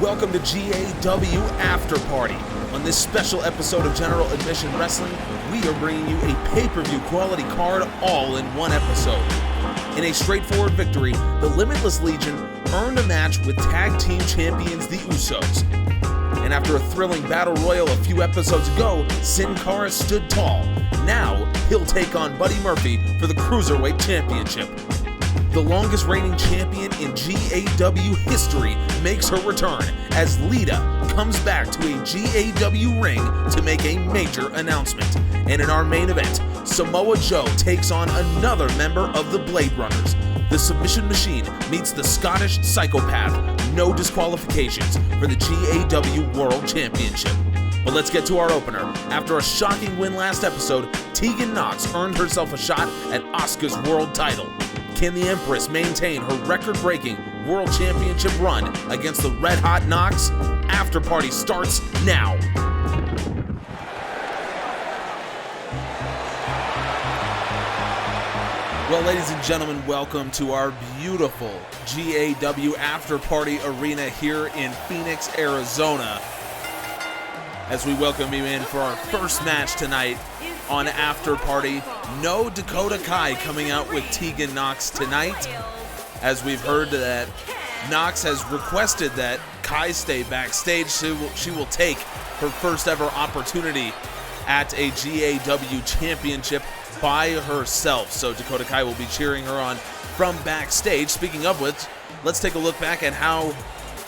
Welcome to GAW Afterparty. On this special episode of General Admission Wrestling, we are bringing you a pay-per-view quality card all in one episode. In a straightforward victory, the Limitless Legion earned a match with tag team champions the Usos. And after a thrilling battle royal a few episodes ago, CARA stood tall. Now, he'll take on Buddy Murphy for the Cruiserweight Championship. The longest reigning champion in GAW history makes her return as Lita comes back to a GAW ring to make a major announcement. And in our main event, Samoa Joe takes on another member of the Blade Runners. The Submission Machine meets the Scottish Psychopath. No disqualifications for the GAW World Championship. But let's get to our opener. After a shocking win last episode, Tegan Nox earned herself a shot at Asuka's world title. Can the Empress maintain her record-breaking World Championship run against the Red Hot Nox? Afterparty starts now. Well, ladies and gentlemen, welcome to our beautiful GAW Afterparty arena here in Phoenix, Arizona. As we welcome you in for our first match tonight on Afterparty. No Dakota Kai coming out with Tegan Nox tonight, as we've heard that Nox has requested that Kai stay backstage. She will take her first ever opportunity at a GAW championship by herself. So Dakota Kai will be cheering her on from backstage. Speaking of which, let's take a look back at how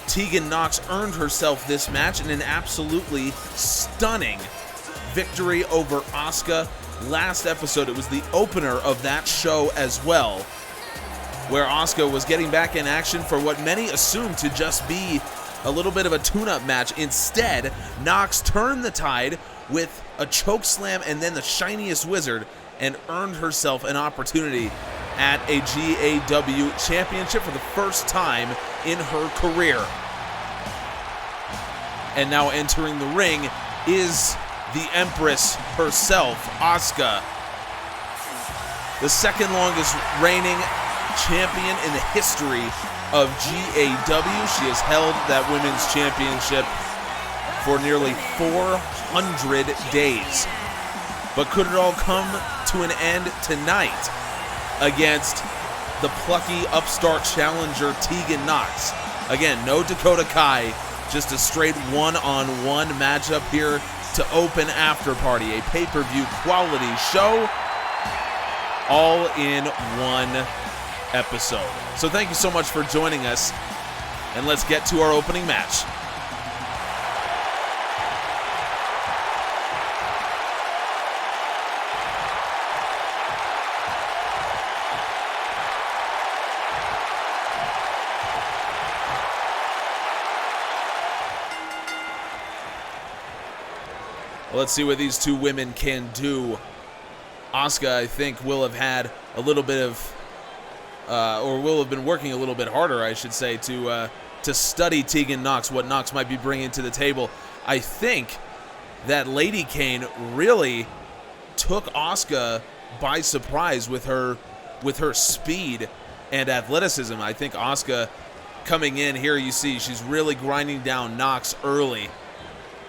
Tegan Nox earned herself this match in an absolutely stunning victory over Asuka. Last episode, it was the opener of that show as well, where Asuka was getting back in action for what many assumed to just be a little bit of a tune-up match. Instead, Nox turned the tide with a choke slam and then the shiniest wizard and earned herself an opportunity at a GAW championship for the first time in her career. And now entering the ring is the Empress herself, Asuka. The second longest reigning champion in the history of GAW. She has held that women's championship for nearly 400 days. But could it all come to an end tonight against the plucky upstart challenger Tegan Nox? Again, no Dakota Kai, just a straight one-on-one matchup here to open Afterparty, a pay-per-view quality show, all in one episode. So thank you so much for joining us, and let's get to our opening match. Let's see what these two women can do. Asuka, I think, will have had a little bit of, or will have been working a little bit harder, I should say, to study Tegan Nox, what Nox might be bringing to the table. I think that Lady Kane really took Asuka by surprise with her speed and athleticism. I think Asuka coming in here, you see, she's really grinding down Nox early.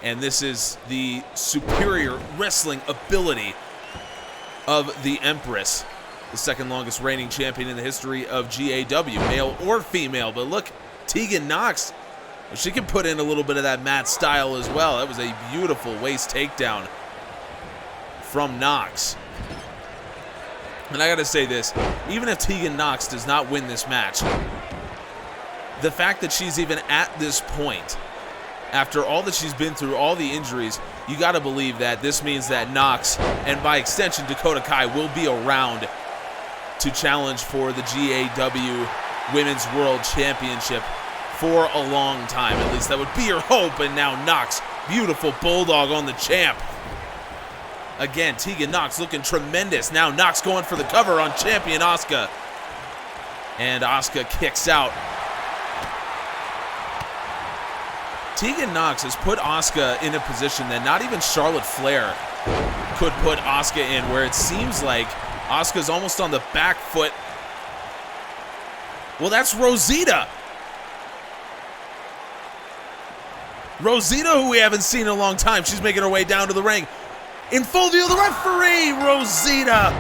And this is the superior wrestling ability of the Empress, the second longest reigning champion in the history of GAW, male or female. But look, Tegan Nox, she can put in a little bit of that mat style as well. That was a beautiful waist takedown from Nox. And I gotta say this, even if Tegan Nox does not win this match, the fact that she's even at this point, after all that she's been through, all the injuries, you got to believe that this means that Nox, and by extension Dakota Kai, will be around to challenge for the GAW Women's World Championship for a long time. At least that would be her hope. And now Nox, beautiful bulldog on the champ. Again, Tegan Nox looking tremendous. Now Nox going for the cover on champion Asuka. And Asuka kicks out. Tegan Nox has put Asuka in a position that not even Charlotte Flair could put Asuka in, where it seems like Asuka's almost on the back foot. Well, that's Rosita. Rosita, who we haven't seen in a long time, she's making her way down to the ring. In full view of the referee, Rosita,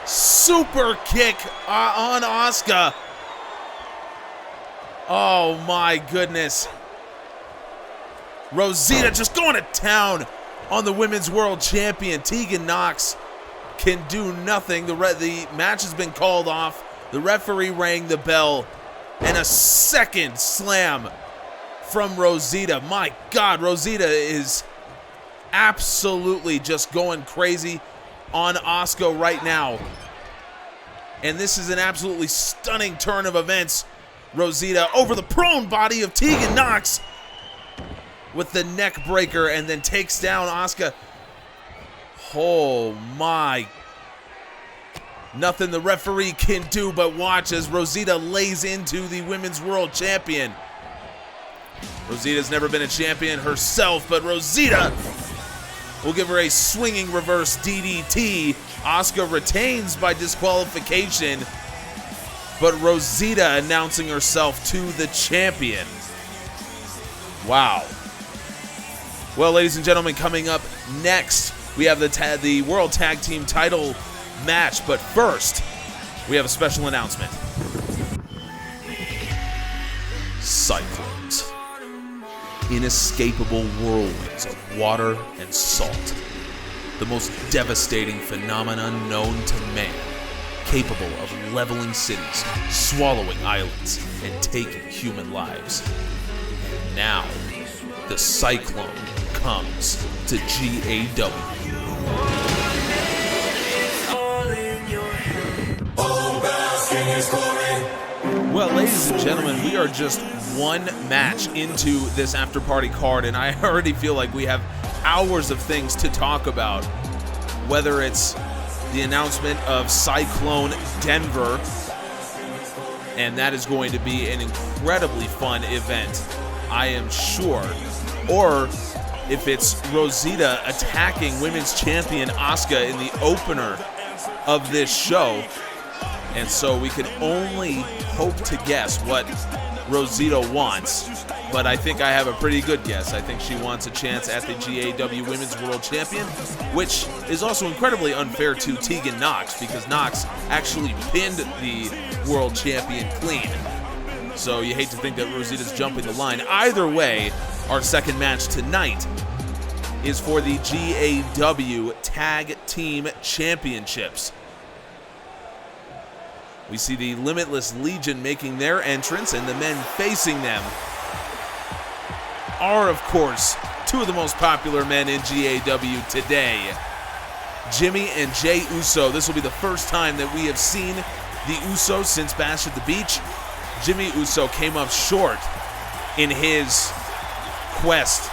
super kick on Asuka. Oh my goodness. Rosita just going to town on the Women's World Champion. Tegan Nox can do nothing. The match has been called off. The referee rang the bell. And a second slam from Rosita. My God, Rosita is absolutely just going crazy on Asuka right now. And this is an absolutely stunning turn of events. Rosita over the prone body of Tegan Nox with the neck breaker and then takes down Asuka. Oh my. Nothing the referee can do but watch as Rosita lays into the Women's World Champion. Rosita's never been a champion herself, but Rosita will give her a swinging reverse DDT. Asuka retains by disqualification, but Rosita announcing herself to the champion. Wow. Well, ladies and gentlemen, coming up next, we have the World Tag Team title match, but first, we have a special announcement. Cyclones. Inescapable whirlwinds of water and salt. The most devastating phenomenon known to man, capable of leveling cities, swallowing islands, and taking human lives. And now, the cyclone comes to GAW. Well, ladies and gentlemen, we are just one match into this after-party card, and I already feel like we have hours of things to talk about. Whether it's the announcement of Cyclone Denver, and that is going to be an incredibly fun event, I am sure. Or if it's Rosita attacking Women's Champion Asuka in the opener of this show. And so we can only hope to guess what Rosita wants, but I think I have a pretty good guess. I think she wants a chance at the GAW Women's World Champion, which is also incredibly unfair to Tegan Nox because Nox actually pinned the World Champion clean. So you hate to think that Rosita's jumping the line. Either way, our second match tonight is for the GAW Tag Team Championships. We see the Limitless Legion making their entrance, and the men facing them are, of course, two of the most popular men in GAW today, Jimmy and Jey Uso. This will be the first time that we have seen the Usos since Bash at the Beach. Jimmy Uso came up short in his quest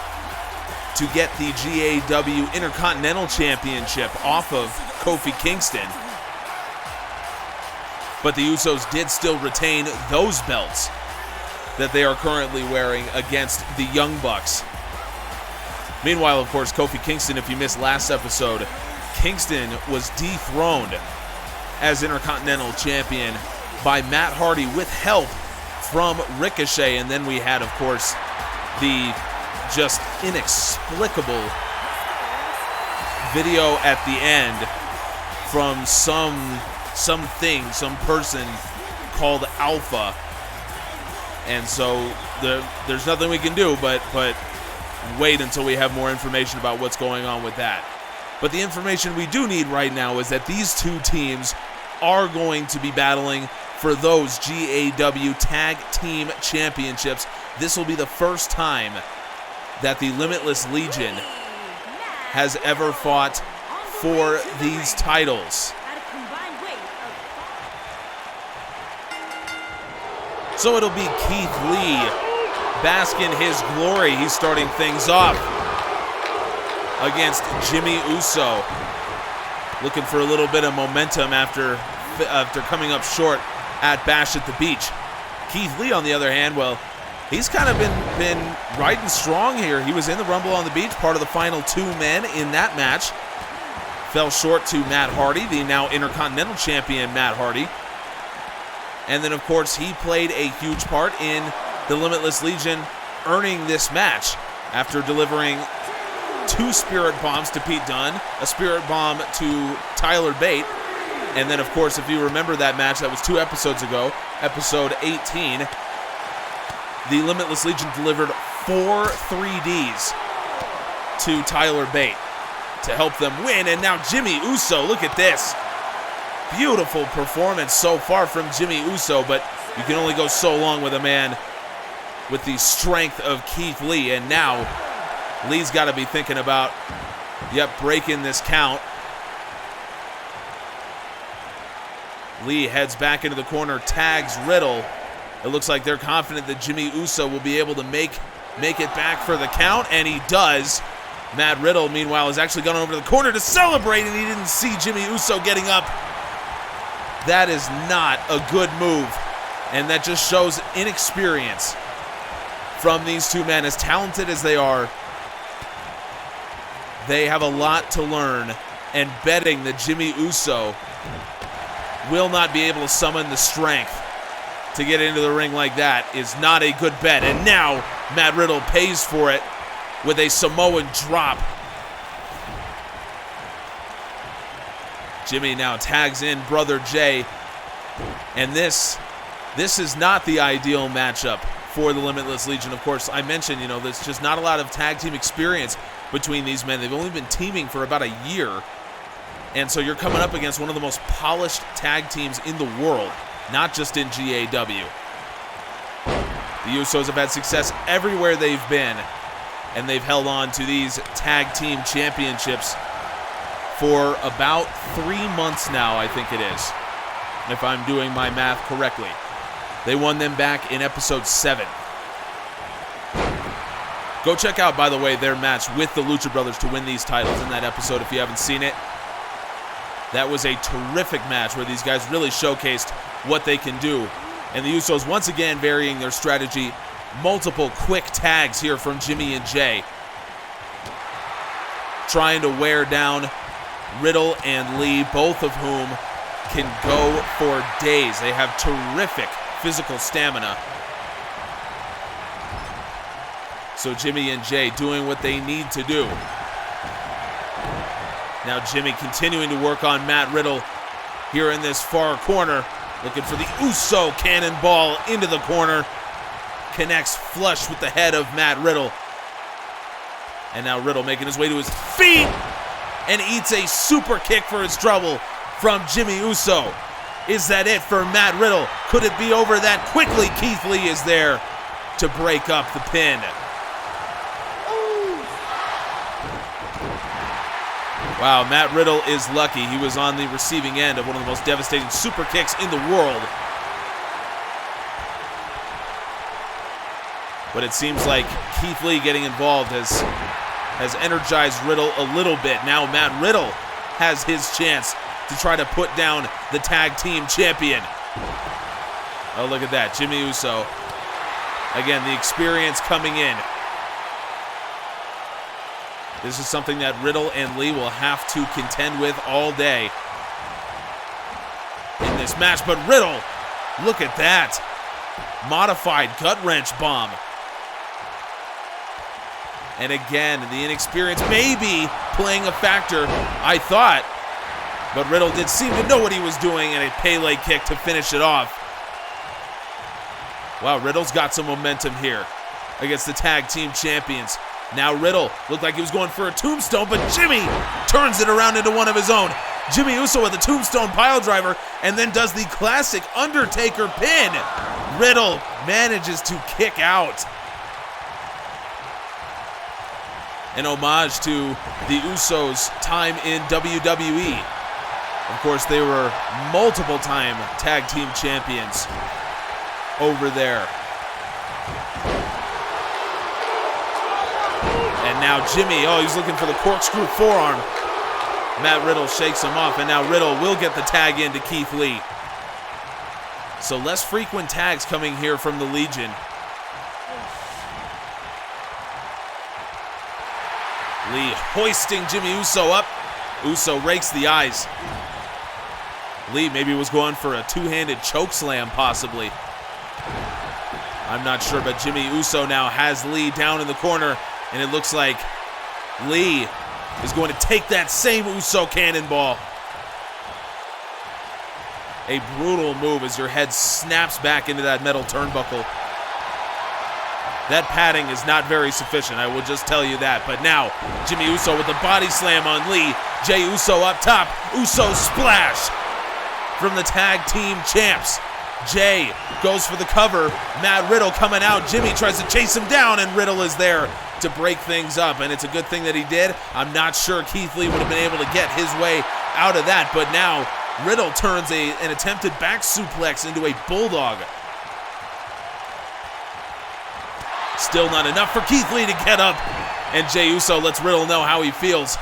to get the GAW Intercontinental Championship off of Kofi Kingston. But the Usos did still retain those belts that they are currently wearing against the Young Bucks. Meanwhile, of course, Kofi Kingston, if you missed last episode, Kingston was dethroned as Intercontinental Champion by Matt Hardy with help from Ricochet. And then we had, of course, the just inexplicable video at the end from some person called Alpha. And so there's nothing we can do but wait until we have more information about what's going on with that. But the information we do need right now is that these two teams are going to be battling for those GAW Tag Team Championships. This will be the first time that the Limitless Legion has ever fought for these titles. So it'll be Keith Lee, bask in his glory. He's starting things off against Jimmy Uso. Looking for a little bit of momentum after coming up short at Bash at the Beach. Keith Lee, on the other hand, well, he's kind of been riding strong here. He was in the Rumble on the Beach, part of the final two men in that match. Fell short to Matt Hardy, the now Intercontinental Champion Matt Hardy. And then, of course, he played a huge part in the Limitless Legion earning this match. after delivering 2 Spirit Bombs to Pete Dunne, a Spirit Bomb to Tyler Bate, and then, of course, if you remember that match, that was 2 episodes ago, episode 18, the Limitless Legion delivered 4 3Ds to Tyler Bate to help them win, and now Jimmy Uso, look at this. Beautiful performance so far from Jimmy Uso, but you can only go so long with a man with the strength of Keith Lee, and now Lee's got to be thinking about, breaking this count. Lee heads back into the corner, tags Riddle. It looks like they're confident that Jimmy Uso will be able to make it back for the count, and he does. Matt Riddle, meanwhile, has actually gone over to the corner to celebrate, and he didn't see Jimmy Uso getting up. That is not a good move, and that just shows inexperience from these two men. As talented as they are, they have a lot to learn, and betting that Jimmy Uso will not be able to summon the strength to get into the ring like that is not a good bet. And now Matt Riddle pays for it with a Samoan drop. Jimmy now tags in Brother Jay, and this is not the ideal matchup for the Limitless Legion. Of course, I mentioned, there's just not a lot of tag team experience between these men. They've only been teaming for about a year, and so you're coming up against one of the most polished tag teams in the world, not just in GAW. The Usos have had success everywhere they've been, and they've held on to these tag team championships for about 3 months now, I think it is, if I'm doing my math correctly. They won them back in episode 7. Go check out, by the way, their match with the Lucha Brothers to win these titles in that episode if you haven't seen it. That was a terrific match where these guys really showcased what they can do. And the Usos once again varying their strategy. Multiple quick tags here from Jimmy and Jay, trying to wear down Riddle and Lee, both of whom can go for days. They have terrific physical stamina. So Jimmy and Jay doing what they need to do. Now Jimmy continuing to work on Matt Riddle here in this far corner, looking for the Uso cannonball into the corner. Connects flush with the head of Matt Riddle. And now Riddle making his way to his feet and eats a super kick for his trouble from Jimmy Uso. Is that it for Matt Riddle? Could it be over that quickly? Keith Lee is there to break up the pin. Wow, Matt Riddle is lucky. He was on the receiving end of one of the most devastating super kicks in the world. But it seems like Keith Lee getting involved has energized Riddle a little bit. Now Matt Riddle has his chance to try to put down the tag team champion. Oh, look at that. Jimmy Uso. Again, the experience coming in. This is something that Riddle and Lee will have to contend with all day in this match. But Riddle, look at that. Modified gut wrench bomb. And again, the inexperience may be playing a factor, I thought. But Riddle did seem to know what he was doing, and a Pele kick to finish it off. Wow, Riddle's got some momentum here against the tag team champions. Now Riddle looked like he was going for a tombstone, but Jimmy turns it around into one of his own. Jimmy Uso with a tombstone pile driver, and then does the classic Undertaker pin. Riddle manages to kick out. An homage to the Usos' time in WWE. Of course, they were multiple-time tag team champions over there. And now Jimmy, he's looking for the corkscrew forearm. Matt Riddle shakes him off, and now Riddle will get the tag into Keith Lee. So less frequent tags coming here from the Legion. Lee hoisting Jimmy Uso up. Uso rakes the eyes. Lee maybe was going for a two-handed choke slam, possibly. I'm not sure, but Jimmy Uso now has Lee down in the corner. And it looks like Lee is going to take that same Uso cannonball. A brutal move as your head snaps back into that metal turnbuckle. That padding is not very sufficient, I will just tell you that. But now, Jimmy Uso with the body slam on Lee. Jey Uso up top. Uso splash from the tag team champs. Jey goes for the cover. Matt Riddle coming out. Jimmy tries to chase him down, and Riddle is there to break things up. And it's a good thing that he did. I'm not sure Keith Lee would have been able to get his way out of that. But now, Riddle turns an attempted back suplex into a bulldog. Still not enough for Keith Lee to get up. And Jey Uso lets Riddle know how he feels.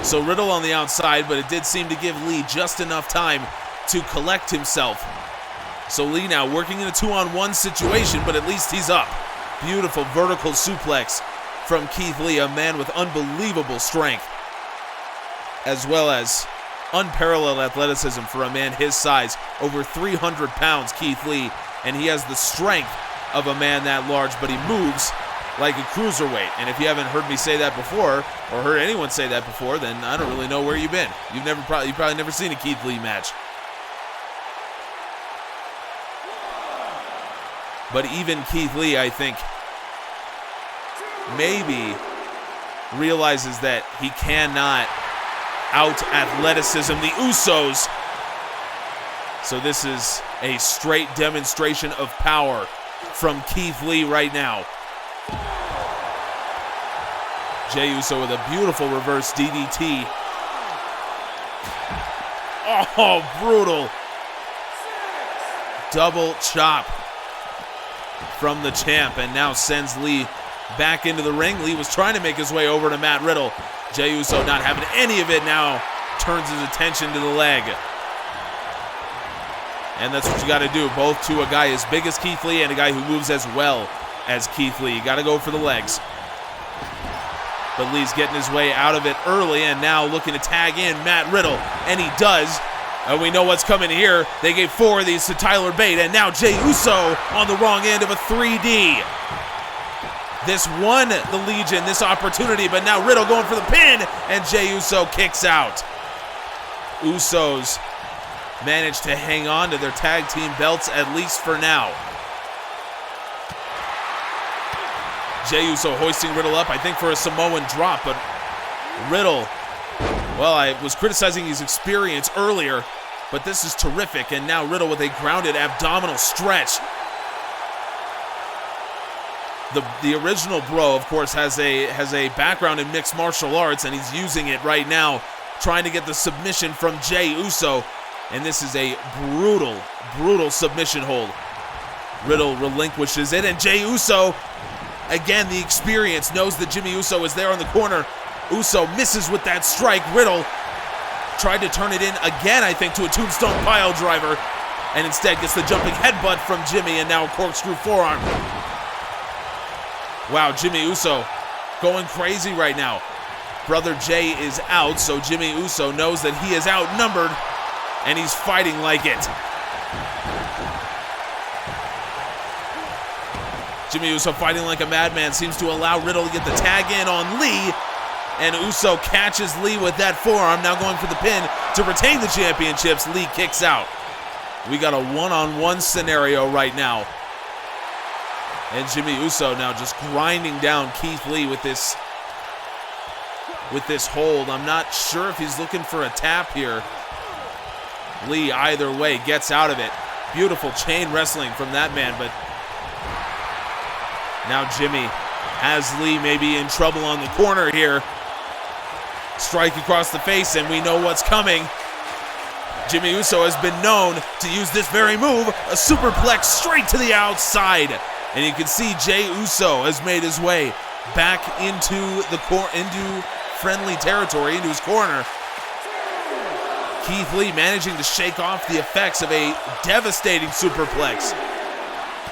So Riddle on the outside, but it did seem to give Lee just enough time to collect himself. So Lee now working in a 2-on-1 situation, but at least he's up. Beautiful vertical suplex from Keith Lee, a man with unbelievable strength, as well as unparalleled athleticism for a man his size. Over 300 pounds, Keith Lee, and he has the strength of a man that large, but he moves like a cruiserweight. And if you haven't heard me say that before, or heard anyone say that before, then I don't really know where you've been. You've probably never seen a Keith Lee match. But even Keith Lee, I think, maybe realizes that he cannot out-athleticism the Usos. So this is a straight demonstration of power from Keith Lee right now. Jey Uso with a beautiful reverse DDT. Oh, brutal. Double chop from the champ, and now sends Lee back into the ring. Lee was trying to make his way over to Matt Riddle. Jey Uso not having any of it now, turns his attention to the leg. And that's what you got to do, both to a guy as big as Keith Lee and a guy who moves as well as Keith Lee. You got to go for the legs. But Lee's getting his way out of it early, and now looking to tag in Matt Riddle, and he does. And we know what's coming here. They gave 4 of these to Tyler Bate, and now Jey Uso on the wrong end of a 3D. This won the Legion this opportunity, but now Riddle going for the pin, and Jey Uso kicks out. Usos managed to hang on to their tag team belts, at least for now. Jey Uso hoisting Riddle up, I think for a Samoan drop, but Riddle, well, I was criticizing his experience earlier, but this is terrific, and now Riddle with a grounded abdominal stretch. The original Bro, of course, has a background in mixed martial arts, and he's using it right now, trying to get the submission from Jey Uso, and this is a brutal, brutal submission hold. Riddle relinquishes it, and Jey Uso, again, the experience, knows that Jimmy Uso is there on the corner. Uso misses with that strike. Riddle tried to turn it in again, I think, to a tombstone pile driver, and instead gets the jumping headbutt from Jimmy, and now a corkscrew forearm. Wow, Jimmy Uso going crazy right now. Brother Jey is out, so Jimmy Uso knows that he is outnumbered, and he's fighting like it. Jimmy Uso fighting like a madman, seems to allow Riddle to get the tag in on Lee, and Uso catches Lee with that forearm, now going for the pin to retain the championships. Lee kicks out. We got a one-on-one scenario right now. And Jimmy Uso now just grinding down Keith Lee with this hold. I'm not sure if he's looking for a tap here. Lee, either way, gets out of it. Beautiful chain wrestling from that man, but now Jimmy has Lee maybe in trouble on the corner here. Strike across the face, and we know what's coming. Jimmy Uso has been known to use this very move, a superplex straight to the outside. And you can see Jey Uso has made his way back into friendly territory, into his corner. Keith Lee managing to shake off the effects of a devastating superplex.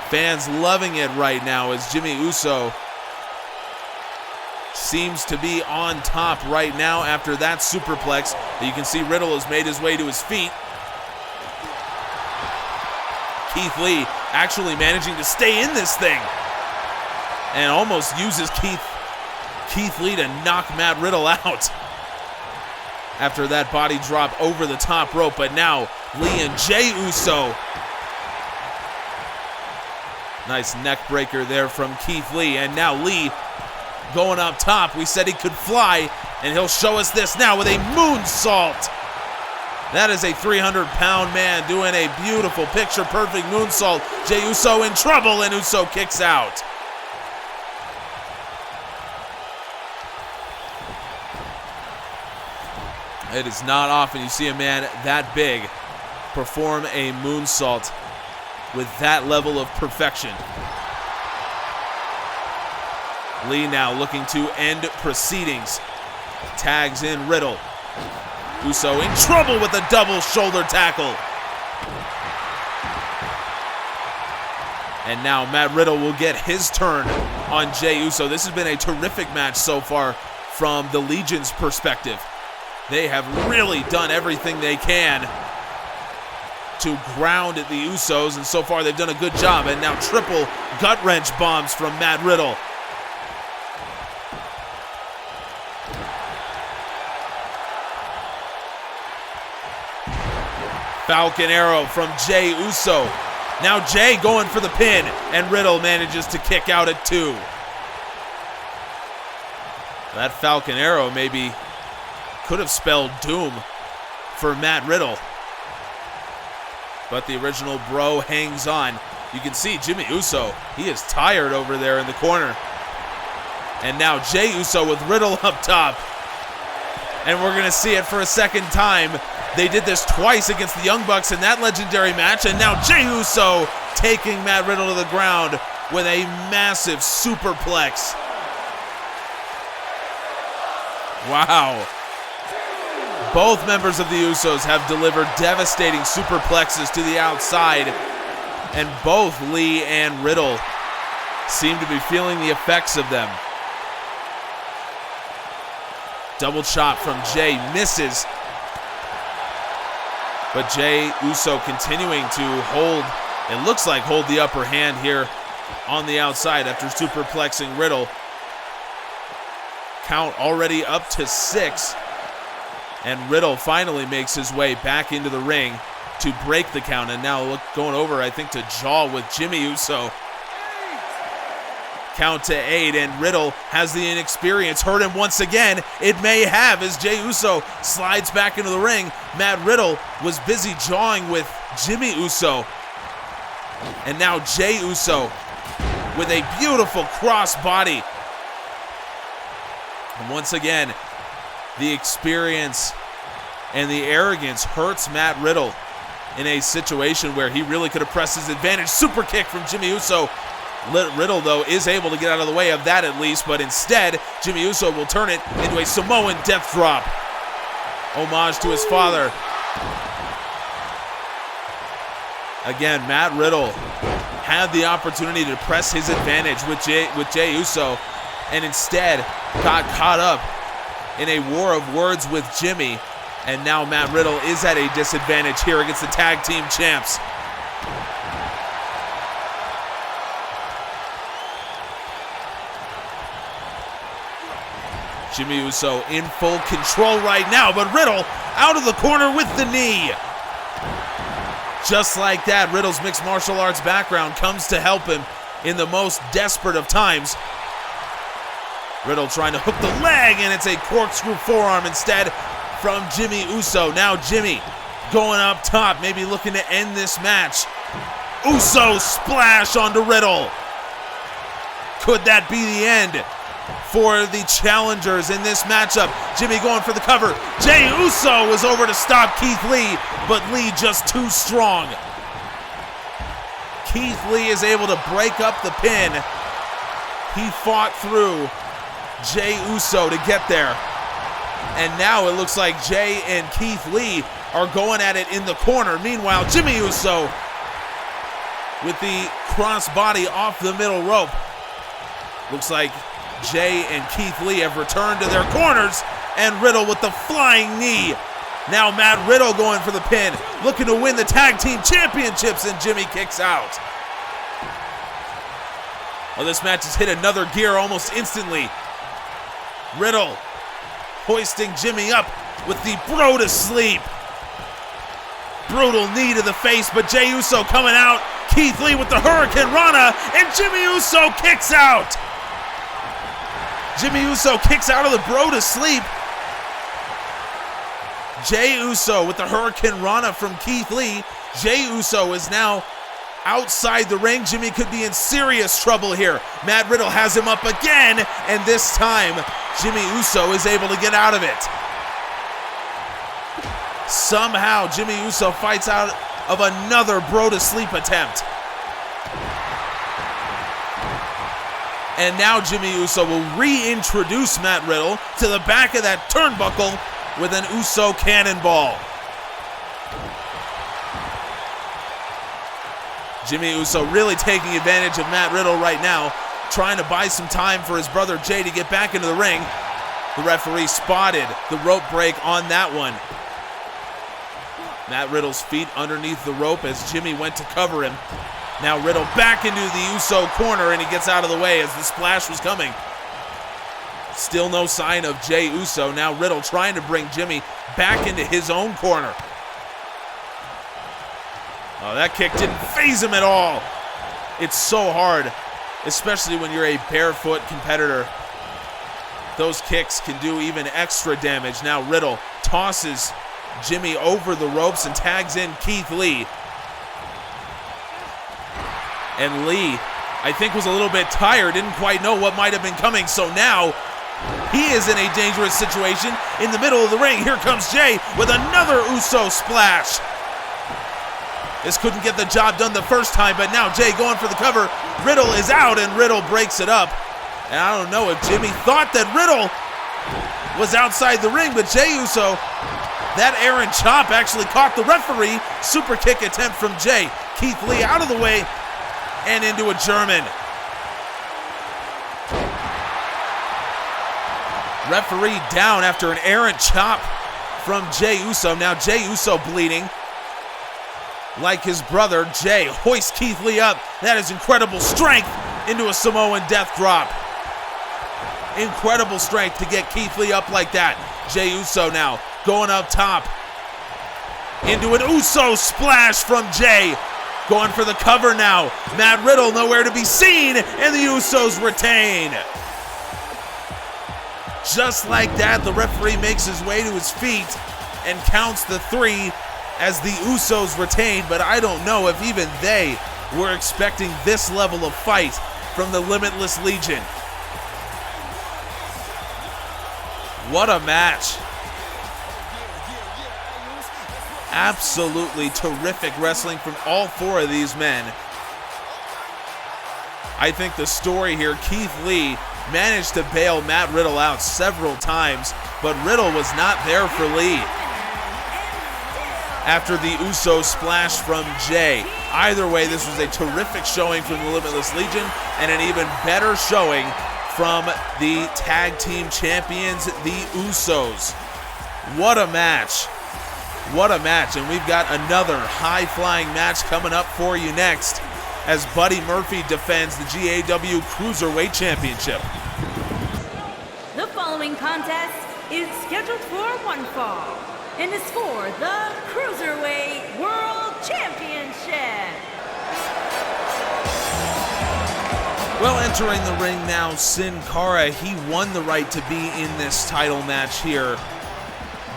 Fans loving it right now as Jimmy Uso seems to be on top right now after that superplex. You can see Riddle has made his way to his feet. Keith Lee actually managing to stay in this thing. and almost uses Keith Lee to knock Matt Riddle out after that body drop over the top rope. But now Lee and Jey Uso. Nice neck breaker there from Keith Lee. And now Lee going up top. We said he could fly, and he'll show us this now with a moonsault. That is a 300-pound man doing a beautiful picture-perfect moonsault. Jey Uso in trouble, and Uso kicks out. It is not often you see a man that big perform a moonsault with that level of perfection. Lee now looking to end proceedings. Tags in Riddle. Uso in trouble with a double shoulder tackle. And now Matt Riddle will get his turn on Jey Uso. This has been a terrific match so far from the Legion's perspective. They have really done everything they can to ground the Usos, and so far they've done a good job. And now triple gut-wrench bombs from Matt Riddle. Falcon Arrow from Jey Uso. Now Jey going for the pin, and Riddle manages to kick out at 2. That Falcon Arrow maybe could have spelled doom for Matt Riddle. But the original bro hangs on. You can see Jimmy Uso, he is tired over there in the corner. And now Jey Uso with Riddle up top. And we're going to see it for a second time. They did this twice against the Young Bucks in that legendary match. And now Jey Uso taking Matt Riddle to the ground with a massive superplex. Wow. Both members of the Usos have delivered devastating superplexes to the outside, and both Lee and Riddle seem to be feeling the effects of them. Double chop from Jey, misses. But Jey Uso continuing to hold, it looks like hold the upper hand here on the outside after superplexing Riddle. Count already up to 6. And Riddle finally makes his way back into the ring to break the count. And now going over, I think, to jaw with Jimmy Uso. Count to 8, and Riddle has the inexperience. Hurt him once again. It may have, as Jey Uso slides back into the ring. Matt Riddle was busy jawing with Jimmy Uso. And now Jey Uso with a beautiful cross body. And once again, the experience and the arrogance hurts Matt Riddle in a situation where he really could have pressed his advantage. Super kick from Jimmy Uso. Riddle, though, is able to get out of the way of that at least, but instead, Jimmy Uso will turn it into a Samoan death drop. Homage to his father. Again, Matt Riddle had the opportunity to press his advantage with Jey Uso, and instead got caught up in a war of words with Jimmy, and now Matt Riddle is at a disadvantage here against the tag team champs. Jimmy Uso in full control right now, but Riddle out of the corner with the knee. Just like that, Riddle's mixed martial arts background comes to help him in the most desperate of times. Riddle trying to hook the leg, and it's a corkscrew forearm instead from Jimmy Uso. Now Jimmy going up top, maybe looking to end this match. Uso splash onto Riddle. Could that be the end for the challengers in this matchup? Jimmy going for the cover. Jey Uso was over to stop Keith Lee, but Lee just too strong. Keith Lee is able to break up the pin. He fought through Jey Uso to get there. And now it looks like Jey and Keith Lee are going at it in the corner. Meanwhile, Jimmy Uso with the crossbody off the middle rope. Looks like Jey and Keith Lee have returned to their corners, and Riddle with the flying knee. Now Matt Riddle going for the pin, looking to win the tag team championships, and Jimmy kicks out. Oh, this match has hit another gear almost instantly. Riddle hoisting Jimmy up with the bro to sleep. Brutal knee to the face, but Jey Uso coming out. Keith Lee with the Hurricane Rana, and Jimmy Uso kicks out. Jimmy Uso kicks out of the bro to sleep. Jey Uso with the Hurricane Rana from Keith Lee. Jey Uso is now outside the ring. Jimmy could be in serious trouble here. Matt Riddle has him up again, and this time Jimmy Uso is able to get out of it. Somehow Jimmy Uso fights out of another bro to sleep attempt. And now Jimmy Uso will reintroduce Matt Riddle to the back of that turnbuckle with an Uso cannonball. Jimmy Uso really taking advantage of Matt Riddle right now, trying to buy some time for his brother Jey to get back into the ring. The referee spotted the rope break on that one. Matt Riddle's feet underneath the rope as Jimmy went to cover him. Now Riddle back into the Uso corner, and he gets out of the way as the splash was coming. Still no sign of Jey Uso. Now Riddle trying to bring Jimmy back into his own corner. Oh, that kick didn't faze him at all. It's so hard, especially when you're a barefoot competitor. Those kicks can do even extra damage. Now Riddle tosses Jimmy over the ropes and tags in Keith Lee. And Lee, I think, was a little bit tired, didn't quite know what might have been coming, so now he is in a dangerous situation in the middle of the ring. Here comes Jey with another Uso splash. This couldn't get the job done the first time, but now Jey going for the cover. Riddle is out, and Riddle breaks it up. And I don't know if Jimmy thought that Riddle was outside the ring, but Jey Uso, that Aaron chop actually caught the referee. Super kick attempt from Jey. Keith Lee out of the way and into a German. Referee down after an errant chop from Jey Uso. Now Jey Uso bleeding. Like his brother, Jey hoists Keith Lee up. That is incredible strength into a Samoan death drop. Incredible strength to get Keith Lee up like that. Jey Uso now going up top. Into an Uso splash from Jey. Going for the cover now. Matt Riddle nowhere to be seen, and the Usos retain. Just like that, the referee makes his way to his feet and counts the 3 as the Usos retain, but I don't know if even they were expecting this level of fight from the Limitless Legion. What a match. Absolutely terrific wrestling from all 4 of these men. I think the story here, Keith Lee managed to bail Matt Riddle out several times, but Riddle was not there for Lee. After the Uso splash from Jey. Either way, this was a terrific showing from the Limitless Legion and an even better showing from the tag team champions, the Usos. What a match. What a match. And we've got another high-flying match coming up for you next as Buddy Murphy defends the GAW Cruiserweight Championship. The following contest is scheduled for one fall and is for the Cruiserweight World Championship. Well, entering the ring now, Sin Cara. He won the right to be in this title match here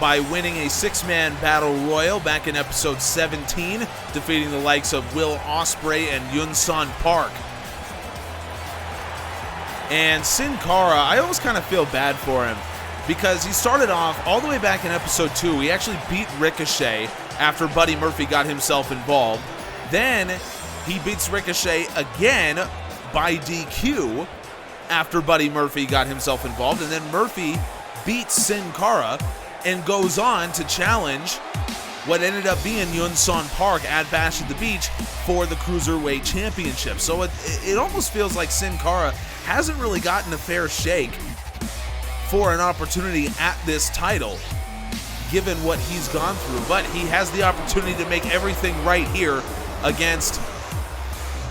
by winning a 6-man battle royal back in episode 17, defeating the likes of Will Ospreay and Yun-Son Park. And Sin Cara, I always kind of feel bad for him because he started off all the way back in episode 2. He actually beat Ricochet after Buddy Murphy got himself involved. Then he beats Ricochet again by DQ after Buddy Murphy got himself involved. And then Murphy beats Sin Cara and goes on to challenge what ended up being Yun-Son Park at Bash at the Beach for the Cruiserweight Championship. So it almost feels like Sin Cara hasn't really gotten a fair shake for an opportunity at this title, given what he's gone through. But he has the opportunity to make everything right here against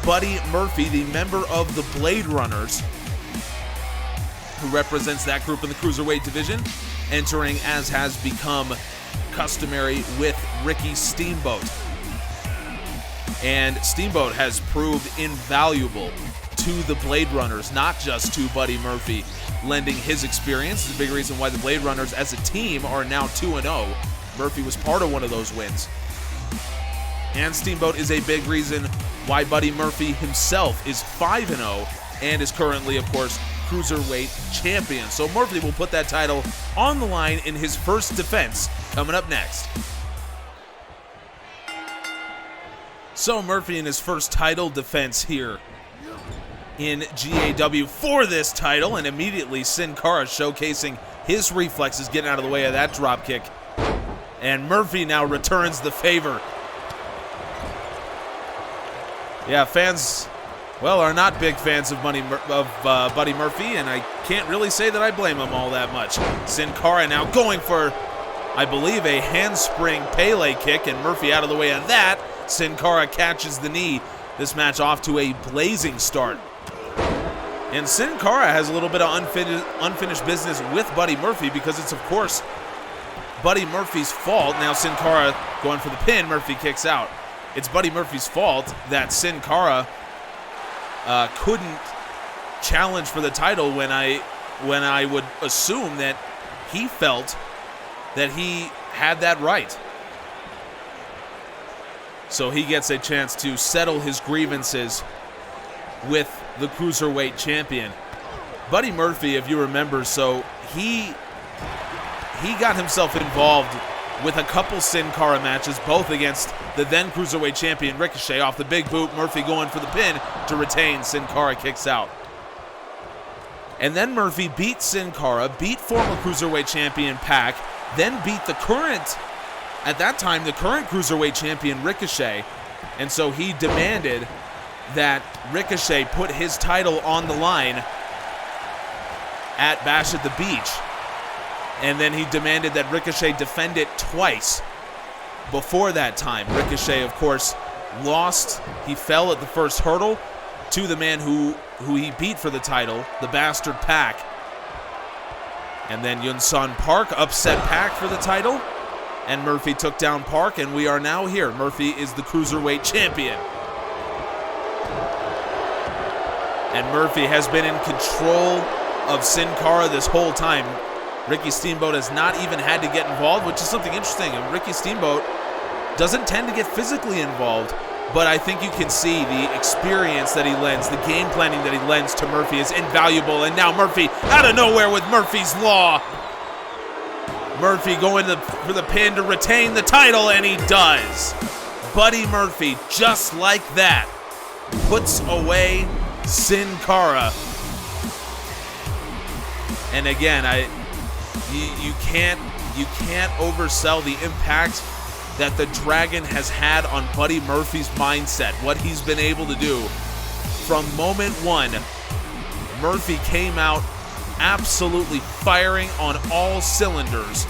Buddy Murphy, the member of the Blade Runners, who represents that group in the Cruiserweight division, entering as has become customary with Ricky Steamboat. And Steamboat has proved invaluable to the Blade Runners, not just to Buddy Murphy, lending his experience. It's a big reason why the Blade Runners as a team are now 2-0. Murphy was part of one of those wins. And Steamboat is a big reason why Buddy Murphy himself is 5-0 and is currently, of course, Cruiserweight champion. So Murphy will put that title on the line in his first defense coming up next. So Murphy in his first title defense here in GAW for this title, and immediately Sin Cara showcasing his reflexes, getting out of the way of that drop kick. And Murphy now returns the favor. Yeah, fans, well, are not big fans of Buddy Murphy, and I can't really say that I blame him all that much. Sin Cara now going for, I believe, a handspring Pele kick, and Murphy out of the way of that. Sin Cara catches the knee. This match off to a blazing start. And Sin Cara has a little bit of unfinished business with Buddy Murphy because it's, of course, Buddy Murphy's fault. Now Sin Cara going for the pin. Murphy kicks out. It's Buddy Murphy's fault that Sin Cara couldn't challenge for the title when I would assume that he felt that he had that right. So he gets a chance to settle his grievances with the Cruiserweight champion. Buddy Murphy, if you remember, so he got himself involved with a couple Sin Cara matches, both against the then Cruiserweight champion Ricochet off the big boot. Murphy going for the pin to retain. Sin Cara kicks out. And then Murphy beat Sin Cara, beat former Cruiserweight champion Pac, then beat the current, at that time, the current Cruiserweight champion Ricochet. And so he demanded that Ricochet put his title on the line at Bash at the Beach. And then he demanded that Ricochet defend it twice before that time. Ricochet, of course, lost. He fell at the first hurdle to the man who he beat for the title, the Bastard Pac. And then Yun-Sun Park upset Pac for the title. And Murphy took down Park, and we are now here. Murphy is the Cruiserweight champion. And Murphy has been in control of Sin Cara this whole time. Ricky Steamboat has not even had to get involved, which is something interesting. And Ricky Steamboat doesn't tend to get physically involved, but I think you can see the experience that he lends, the game planning that he lends to Murphy is invaluable. And now Murphy out of nowhere with Murphy's Law. Murphy going for the pin to retain the title, and he does. Buddy Murphy, just like that, puts away Sin Cara. And again, you can't oversell the impact that the Dragon has had on Buddy Murphy's mindset. What he's been able to do from moment one. Murphy came out absolutely firing on all cylinders.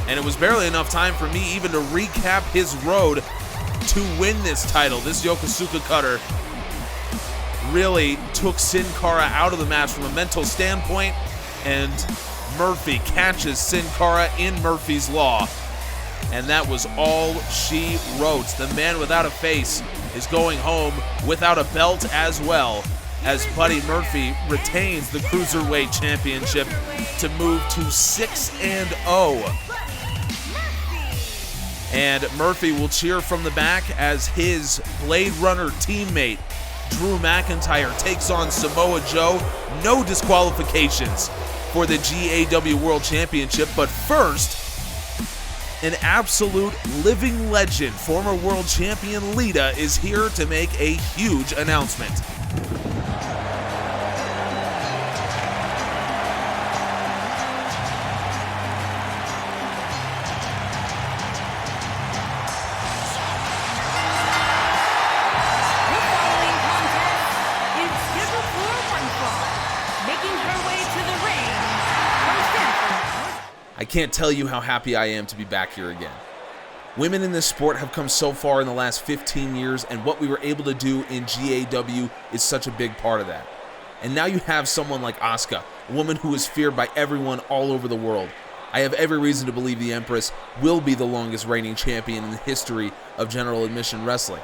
And it was barely enough time for me even to recap his road to win this title. This Yokosuka cutter really took Sin Cara out of the match from a mental standpoint, and Murphy catches Sin Cara in Murphy's Law. And that was all she wrote. The man without a face is going home without a belt as well, as Buddy Murphy retains the Cruiserweight Championship to move to 6-0. And Murphy will cheer from the back as his Blade Runner teammate Drew McIntyre takes on Samoa Joe. No disqualifications for the GAW World Championship, but first, an absolute living legend, former world champion Lita, is here to make a huge announcement. I can't tell you how happy I am to be back here again. Women in this sport have come so far in the last 15 years, and what we were able to do in GAW is such a big part of that. And now you have someone like Asuka, a woman who is feared by everyone all over the world. I have every reason to believe the Empress will be the longest reigning champion in the history of general admission wrestling.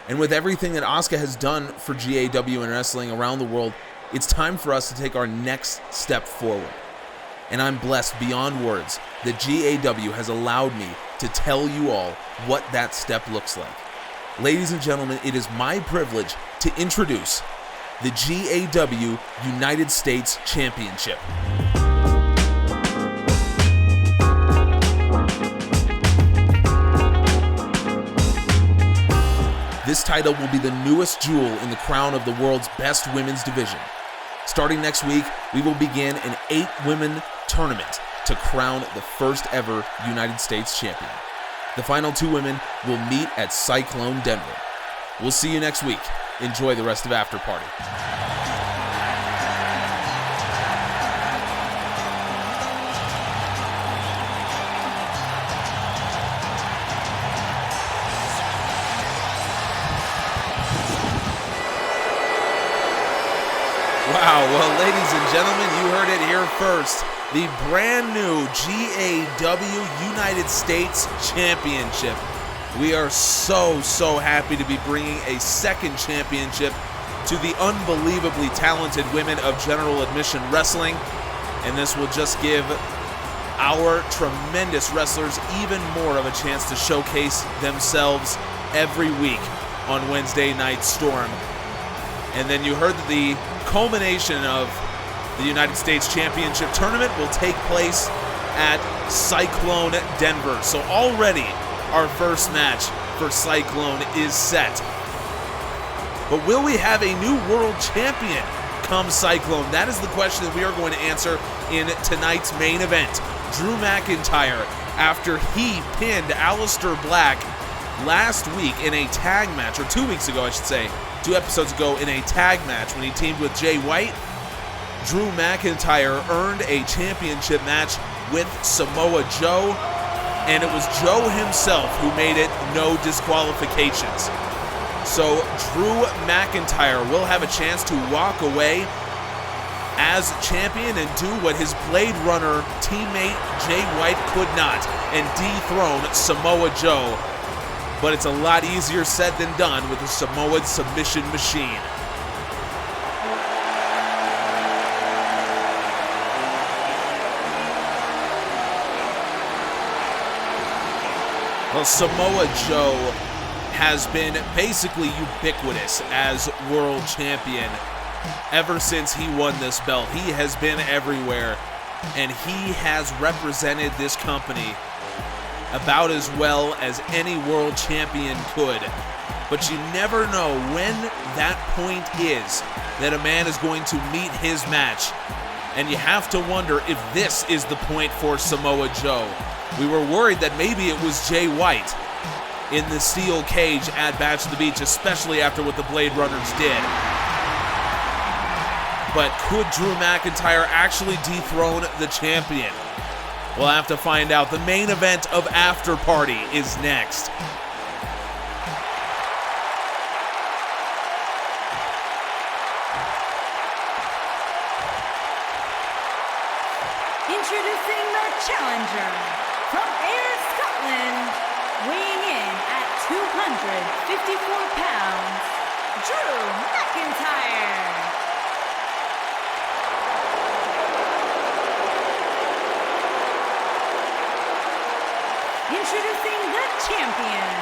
And with everything that Asuka has done for GAW and wrestling around the world, it's time for us to take our next step forward. And I'm blessed beyond words that GAW has allowed me to tell you all what that step looks like. Ladies and gentlemen, it is my privilege to introduce the GAW United States Championship. This title will be the newest jewel in the crown of the world's best women's division. Starting next week, we will begin an 8-women tournament to crown the first ever United States champion. The final 2 women will meet at Cyclone Denver. We'll see you next week. Enjoy the rest of Afterparty. Wow, well, ladies and gentlemen, you heard it here first. The brand new GAW United States Championship. We are so happy to be bringing a second championship to the unbelievably talented women of general admission wrestling. And this will just give our tremendous wrestlers even more of a chance to showcase themselves every week on Wednesday Night Storm. And then you heard that the culmination of the United States Championship tournament will take place at Cyclone Denver. So already our first match for Cyclone is set. But will we have a new world champion come Cyclone? That is the question that we are going to answer in tonight's main event. Drew McIntyre, after he pinned Aleister Black last week in a tag match, or 2 weeks ago I should say, 2 episodes ago in a tag match when he teamed with Jay White, Drew McIntyre earned a championship match with Samoa Joe, and it was Joe himself who made it no disqualifications. So Drew McIntyre will have a chance to walk away as champion and do what his Blade Runner teammate Jay White could not, and dethrone Samoa Joe. But it's a lot easier said than done with the Samoan submission machine. Well, Samoa Joe has been basically ubiquitous as world champion ever since he won this belt. He has been everywhere, and he has represented this company about as well as any world champion could. But you never know when that point is that a man is going to meet his match. And you have to wonder if this is the point for Samoa Joe. We were worried that maybe it was Jay White in the steel cage at Bash at the Beach, especially after what the Blade Runners did. But could Drew McIntyre actually dethrone the champion? We'll have to find out. The main event of Afterparty is next. Introducing the challenger from Ayr, Scotland, weighing in at 254 pounds, Drew McIntyre. Introducing the champion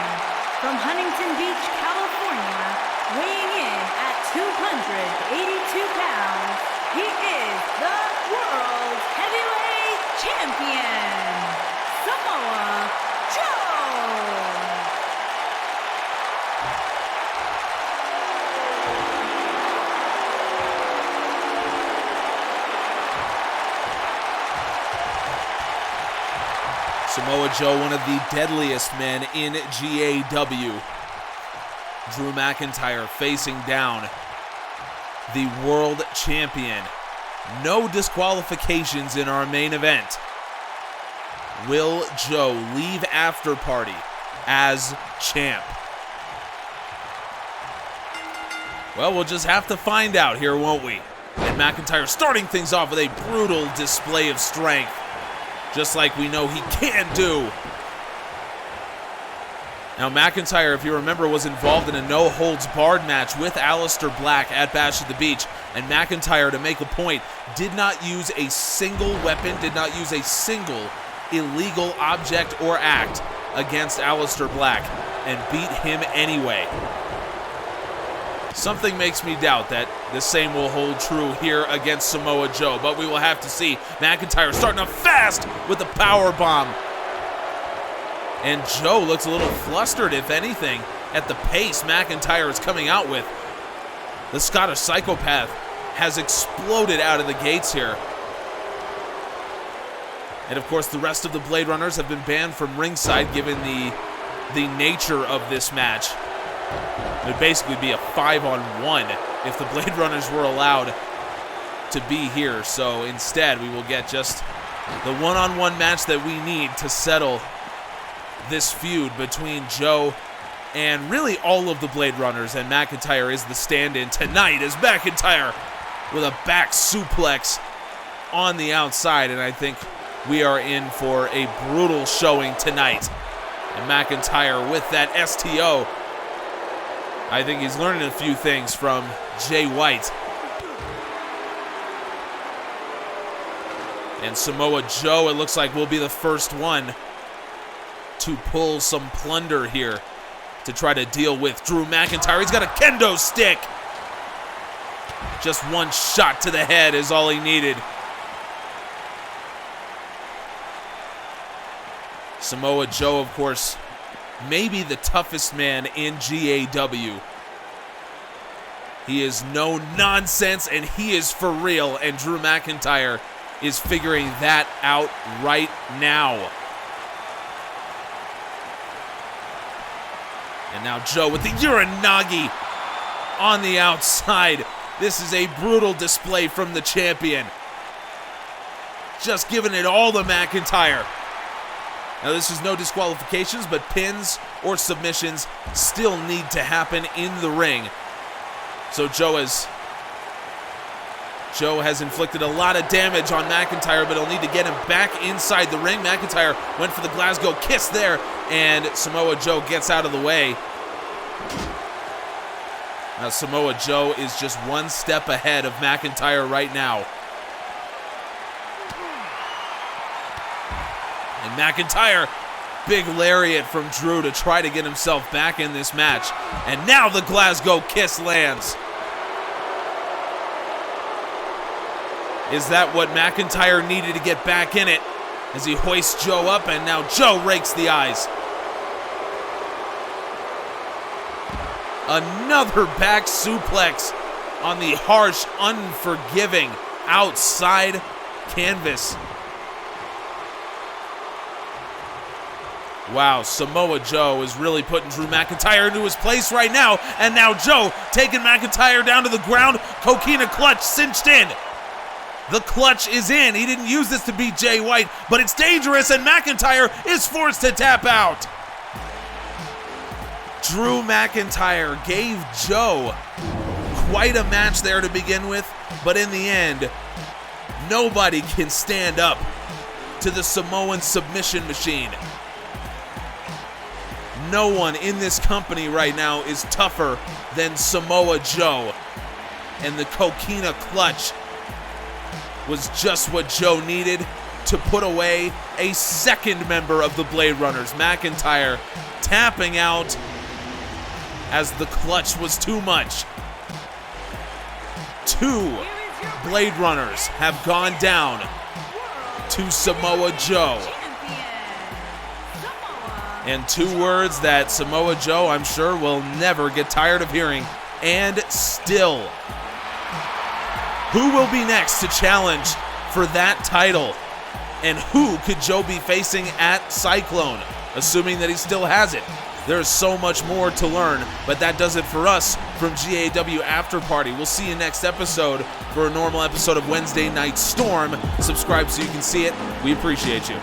from Huntington Beach, California, weighing in at 282 pounds, he is the World Heavyweight Champion, Samoa Joe. Samoa Joe, one of the deadliest men in GAW. Drew McIntyre facing down the world champion. No disqualifications in our main event. will Joe leave Afterparty as champ? Well, we'll just have to find out here, won't we? And McIntyre starting things off with a brutal display of strength, just like we know he can do. Now, McIntyre, if you remember, was involved in a no-holds-barred match with Aleister Black at Bash at the Beach, and McIntyre, to make a point, did not use a single weapon, did not use a single illegal object or act against Aleister Black, and beat him anyway. Something makes me doubt that the same will hold true here against Samoa Joe, but we will have to see. McIntyre starting off fast with a power bomb. And Joe looks a little flustered, if anything, at the pace McIntyre is coming out with. The Scottish Psychopath has exploded out of the gates here. And of course, the rest of the Blade Runners have been banned from ringside given the nature of this match. It would basically be a 5-on-1 if the Blade Runners were allowed to be here. So instead, we will get just the one-on-one match that we need to settle this feud between Joe and really all of the Blade Runners, and McIntyre is the stand-in tonight as McIntyre with a back suplex on the outside, and I think we are in for a brutal showing tonight. And McIntyre with that STO, I think he's learning a few things from Jay White. And Samoa Joe, it looks like, will be the first one to pull some plunder here to try to deal with Drew McIntyre. He's got a kendo stick. Just one shot to the head is all he needed. Samoa Joe, of course, maybe the toughest man in GAW. He is no nonsense, and he is for real, and Drew McIntyre is figuring that out right now. And now Joe with the Uranagi on the outside. This is a brutal display from the champion. Just giving it all to McIntyre. Now this is no disqualifications, but pins or submissions still need to happen in the ring. So Joe has inflicted a lot of damage on McIntyre, but he'll need to get him back inside the ring. McIntyre went for the Glasgow kiss there, and Samoa Joe gets out of the way. Now Samoa Joe is just one step ahead of McIntyre right now. And McIntyre, big lariat from Drew to try to get himself back in this match. And now the Glasgow kiss lands. Is that what McIntyre needed to get back in it? As he hoists Joe up, and now Joe rakes the eyes. Another back suplex on the harsh, unforgiving outside canvas. Wow, Samoa Joe is really putting Drew McIntyre into his place right now. And now Joe taking McIntyre down to the ground. Coquina clutch cinched in. The clutch is in. He didn't use this to beat Jay White, but it's dangerous, and McIntyre is forced to tap out. Drew McIntyre gave Joe quite a match there to begin with, but in the end, nobody can stand up to the Samoan submission machine. No one in this company right now is tougher than Samoa Joe. And the Coquina clutch was just what Joe needed to put away a second member of the Blade Runners. McIntyre tapping out as the clutch was too much. Two Blade Runners have gone down to Samoa Joe. And two words that Samoa Joe, I'm sure, will never get tired of hearing. And still. Who will be next to challenge for that title? And who could Joe be facing at Cyclone, assuming that he still has it? There's so much more to learn, but that does it for us from GAW Afterparty. We'll see you next episode for a normal episode of Wednesday Night Storm. Subscribe so you can see it. We appreciate you.